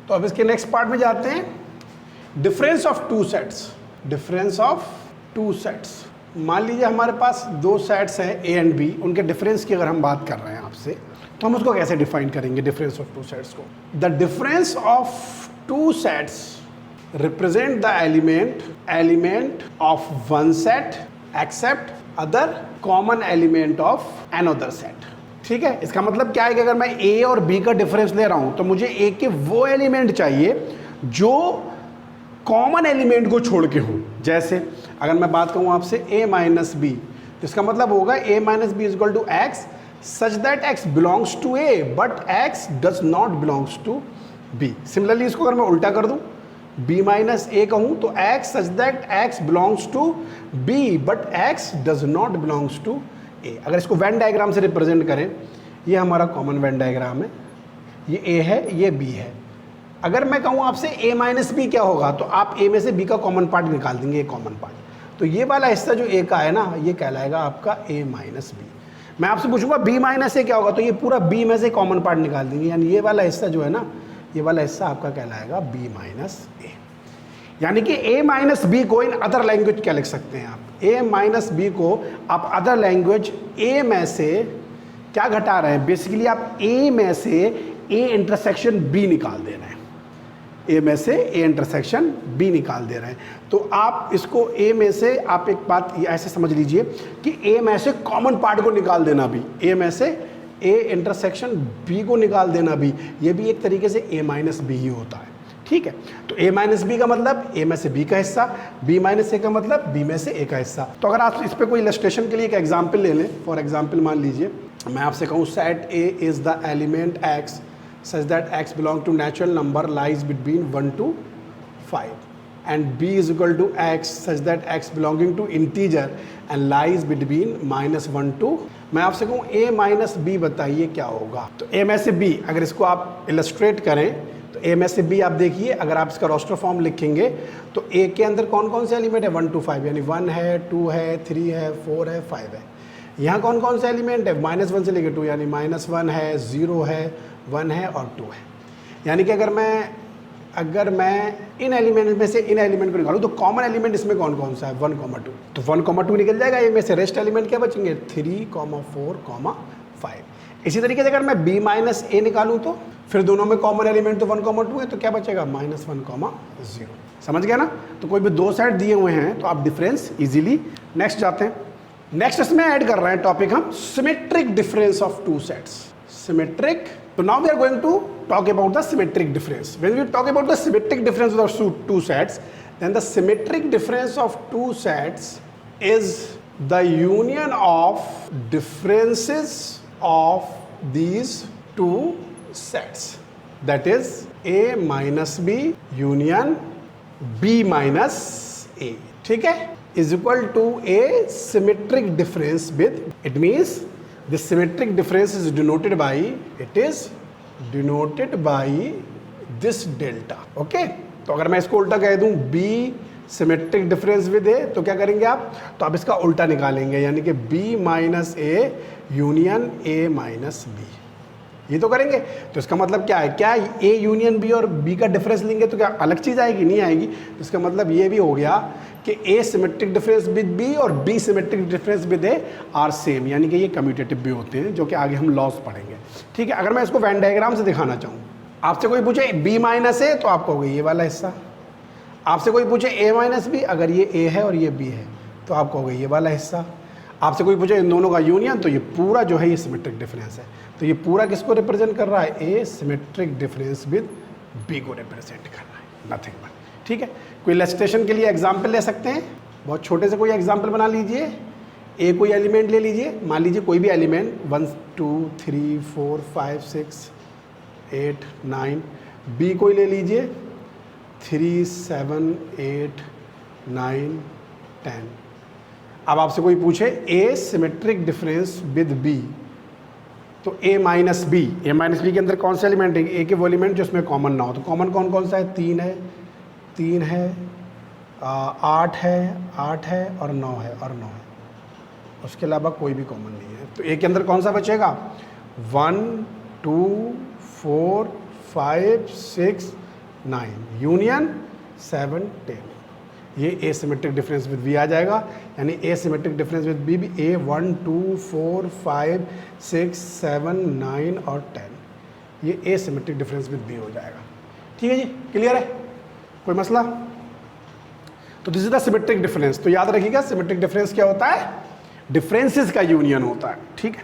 तो अब इसके नेक्स्ट पार्ट में जाते हैं, difference of two sets. Difference of two sets, मान लीजिए हमारे पास दो सेट्स हैं ए एंड बी, उनके डिफरेंस की अगर हम बात कर रहे हैं आपसे, तो हम उसको कैसे डिफाइन करेंगे डिफरेंस ऑफ टू सेट्स को? The difference of two sets represent the element of one set except other common element of another set. ठीक है, इसका मतलब क्या है कि अगर मैं ए और बी का डिफरेंस ले रहा हूं तो मुझे ए के वो एलिमेंट चाहिए जो कॉमन एलिमेंट को छोड़ के हो। जैसे अगर मैं बात कहूं आपसे a माइनस बी, तो इसका मतलब होगा a minus B is equal to X such that x belongs to a but x does not belongs to b। Similarly इसको अगर मैं उल्टा कर दूं, b माइनस a कहूं तो x such that x belongs to b but x does not belongs to a। अगर इसको वेन डायग्राम से रिप्रेजेंट करें, ये हमारा कॉमन वेन डायग्राम है, ये a है, ये b है। अगर मैं कहूँ आपसे a माइनस बी क्या होगा, तो आप a में से b का कॉमन पार्ट निकाल देंगे, ये कॉमन पार्ट। तो ये वाला हिस्सा जो a का है ना, ये कहलाएगा आपका a माइनस बी। मैं आपसे पूछूंगा b माइनस a क्या होगा, तो ये पूरा b में से कॉमन पार्ट निकाल देंगे, यानी ये वाला हिस्सा जो है ना, ये वाला हिस्सा आपका कहलाएगा b माइनस a। यानी कि a माइनस बी को इन अदर लैंग्वेज क्या लिख सकते हैं आप, a माइनस बी को आप अदर लैंग्वेज a में से क्या घटा रहे हैं, बेसिकली आप a में से a इंटरसेक्शन b निकाल दे रहे हैं, a में से a इंटरसेक्शन b निकाल दे रहे हैं। तो आप इसको a में से, आप एक बात ऐसे समझ लीजिए कि a में से कॉमन पार्ट को निकाल देना भी, a में से a इंटरसेक्शन b को निकाल देना भी, ये भी एक तरीके से a माइनस बी ही होता है। ठीक है, तो a माइनस बी का मतलब a में से b का हिस्सा, b माइनस a का मतलब b में से a का हिस्सा। तो अगर आप इस पर कोई इलस्ट्रेशन के लिए एक एग्जाम्पल ले लें, फॉर एग्जाम्पल मान लीजिए मैं आपसे कहूँ set a is the element x such that x belong to natural number lies between 1 to 5 and b is equal to x such that x belonging to integer and lies between -1 to, मैं आपसे कहूँ a minus B बताइए क्या होगा। तो a में से b, अगर इसको आप इलस्ट्रेट करें तो a में से b आप देखिए, अगर आप इसका रोस्टर फॉर्म लिखेंगे तो a के अंदर कौन कौन से एलिमेंट है, 1 to 5, यानी 1 है, 2 है, 3 है, 4 है, 5 है। यहाँ कौन कौन से एलिमेंट है, -1 से लेकर 2, यानी -1 है, 0 है, 1 है और 2 है। यानी कि अगर मैं इन एलिमेंट में से इन एलिमेंट को निकालूँ तो कॉमन एलिमेंट इसमें कौन कौन सा है, 1,2। तो 1,2 निकल जाएगा, ये में से रेस्ट एलिमेंट क्या बचेंगे, 3, 4, 5। इसी तरीके से अगर मैं b माइनस a निकालूँ तो फिर दोनों में कॉमन एलिमेंट तो 1,2 है, तो क्या बचेगा, -1,0। समझ गया ना। तो कोई भी दो सेट दिए हुए हैं तो आप डिफरेंस इजीली। नेक्स्ट जाते हैं, नेक्स्ट इसमें ऐड कर रहे हैं टॉपिक हम symmetric difference of two sets. Symmetric, so now we are going to talk about the symmetric difference. When we talk about the symmetric difference of two sets, then the symmetric difference of two sets is the union of differences of these two sets. That is a minus b union b minus a. ठीक है, is equal to a symmetric difference with, it means this symmetric difference is denoted by, it is denoted by this delta. Okay, तो अगर मैं इसको उल्टा कह दूं b symmetric difference with a, तो क्या करेंगे आप, तो आप इसका उल्टा निकालेंगे, यानी कि b minus a union a minus b, ये तो करेंगे। तो इसका मतलब क्या है, क्या a यूनियन b और b का डिफरेंस लेंगे तो क्या अलग चीज़ आएगी, नहीं आएगी। तो इसका मतलब ये भी हो गया कि a symmetric difference with b और b symmetric difference with a are same, यानी कि ये कम्यूटेटिव भी होते हैं, जो कि आगे हम लॉस पढ़ेंगे। ठीक है, अगर मैं इसको वेन डायग्राम से दिखाना चाहूँ, आपसे कोई पूछे b माइनस a, तो आप कहोगे ये वाला हिस्सा। आपसे कोई पूछे a माइनस b, अगर ये a है और ये b है तो आप कहोगे ये वाला हिस्सा। आपसे कोई पूछे इन दोनों का यूनियन, तो ये पूरा जो है ये सिमेट्रिक डिफरेंस है। तो ये पूरा किसको रिप्रेजेंट कर रहा है, ए सिमेट्रिक डिफरेंस विद बी को रिप्रेजेंट कर रहा है, नथिंग बट। ठीक है, कोई इलस्ट्रेशन के लिए एग्जाम्पल ले सकते हैं, बहुत छोटे से कोई एग्जाम्पल बना लीजिए। ए कोई एलिमेंट ले लीजिए, मान लीजिए कोई भी एलिमेंट 1, 2, 3, 4, 5, 6, 8, 9। बी कोई ले लीजिए 3, 7, 8, 9, 10। अब आपसे कोई पूछे A symmetric difference with B, तो a minus B, A minus B के अंदर कौन से एलिमेंट है, ए के वो एलिमेंट जो उसमें कॉमन ना हो। तो कॉमन कौन कौन सा है, 3 है, 3 है, 8 है, 8 है और 9 है, और 9 है, उसके अलावा कोई भी कॉमन नहीं है। तो ए के अंदर कौन सा बचेगा, 1, 2, 4, 5, 6, 9 यूनियन 7 10, ये एसिमेट्रिक डिफरेंस विद बी आ जाएगा। यानी एसिमेट्रिक डिफरेंस विद बी भी ए 1 2 4 5 6 7 9 और 10, ये एसिमेट्रिक डिफरेंस विद बी हो जाएगा। ठीक है जी, क्लियर है, कोई मसला? तो this is the symmetric difference. तो याद रखिएगा सिमेट्रिक डिफरेंस क्या होता है, डिफरेंसेस का यूनियन होता है। ठीक है,